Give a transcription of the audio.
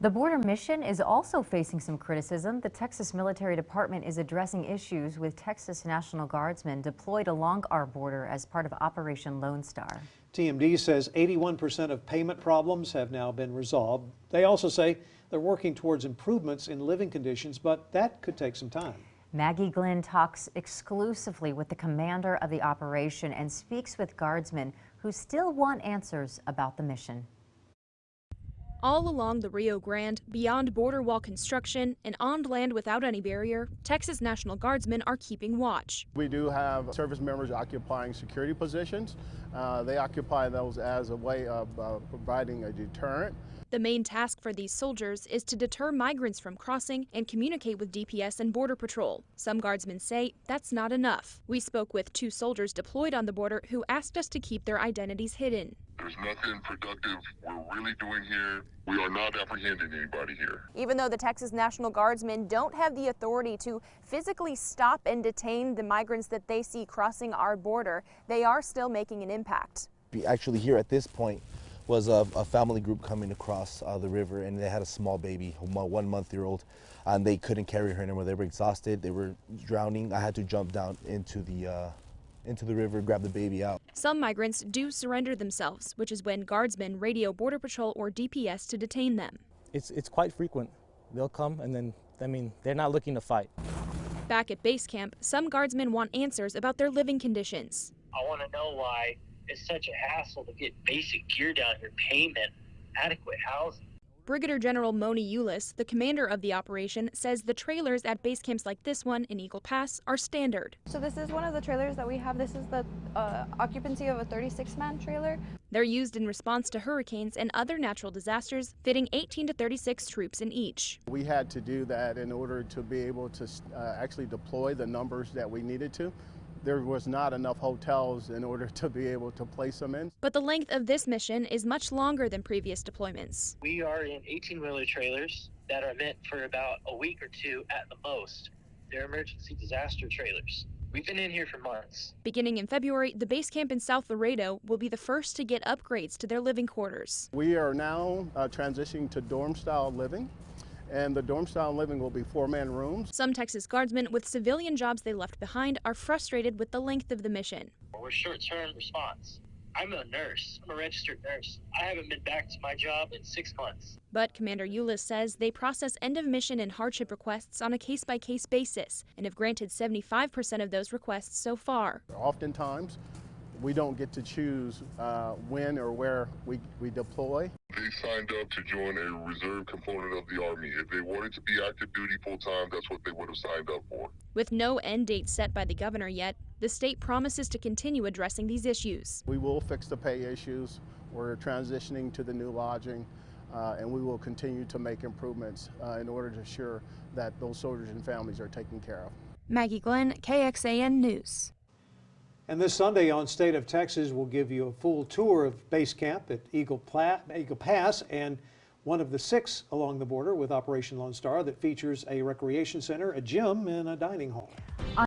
The border mission is also facing some criticism. The Texas Military Department is addressing issues with Texas National Guardsmen deployed along our border as part of Operation Lone Star. TMD says 81% of payment problems have now been resolved. They also say they're working towards improvements in living conditions, but that could take some time. Maggie Glenn talks exclusively with the commander of the operation and speaks with guardsmen who still want answers about the mission. All along the Rio Grande, beyond border wall construction and on land without any barrier, Texas National Guardsmen are keeping watch. We do have service members occupying security positions. They occupy those as a way of providing a deterrent. The main task for these soldiers is to deter migrants from crossing and communicate with DPS and Border Patrol. Some guardsmen say that's not enough. We spoke with 2 soldiers deployed on the border who asked us to keep their identities hidden. There's nothing productive we're really doing here. We are not apprehending anybody here. Even though the Texas National Guardsmen don't have the authority to physically stop and detain the migrants that they see crossing our border, they are still making an impact. Actually, here at this point was a family group coming across the river, and they had a small baby, a 1-month-old, and they couldn't carry her anymore. They were exhausted, they were drowning. I had to jump down into the river, grab the baby out. Some migrants do surrender themselves, which is when guardsmen radio Border Patrol or DPS to detain them. It's quite frequent. They'll come and then, they're not looking to fight. Back at base camp, some guardsmen want answers about their living conditions. I want to know why it's such a hassle to get basic gear down here, payment, adequate housing. Brigadier General Moni Eulis, the commander of the operation, says the trailers at base camps like this one in Eagle Pass are standard. So this is one of the trailers that we have. This is the occupancy of a 36-man trailer. They're used in response to hurricanes and other natural disasters, fitting 18 to 36 troops in each. We had to do that in order to be able to actually deploy the numbers that we needed to. There was not enough hotels in order to be able to place them in. But the length of this mission is much longer than previous deployments. We are in 18-wheeler trailers that are meant for about a week or 2 at the most. They're emergency disaster trailers. We've been in here for months. Beginning in February, the base camp in South Laredo will be the first to get upgrades to their living quarters. We are now transitioning to dorm-style living. And the dorm-style living will be 4-man rooms. Some Texas Guardsmen with civilian jobs they left behind are frustrated with the length of the mission. We're short-term response. I'm a nurse. I'm a registered nurse. I haven't been back to my job in 6 months. But Commander Eulis says they process end-of-mission and hardship requests on a case-by-case basis and have granted 75% of those requests so far. Oftentimes, we don't get to choose when or where we deploy. They signed up to join a reserve component of the Army. If they wanted to be active duty full-time, that's what they would have signed up for. With no end date set by the governor yet, the state promises to continue addressing these issues. We will fix the pay issues. We're transitioning to the new lodging, and we will continue to make improvements in order to ensure that those soldiers and families are taken care of. Maggie Glenn, KXAN News. And this Sunday on State of Texas, we'll give you a full tour of base camp at Eagle Pass, and one of the 6 along the border with Operation Lone Star that features a recreation center, a gym, and a dining hall.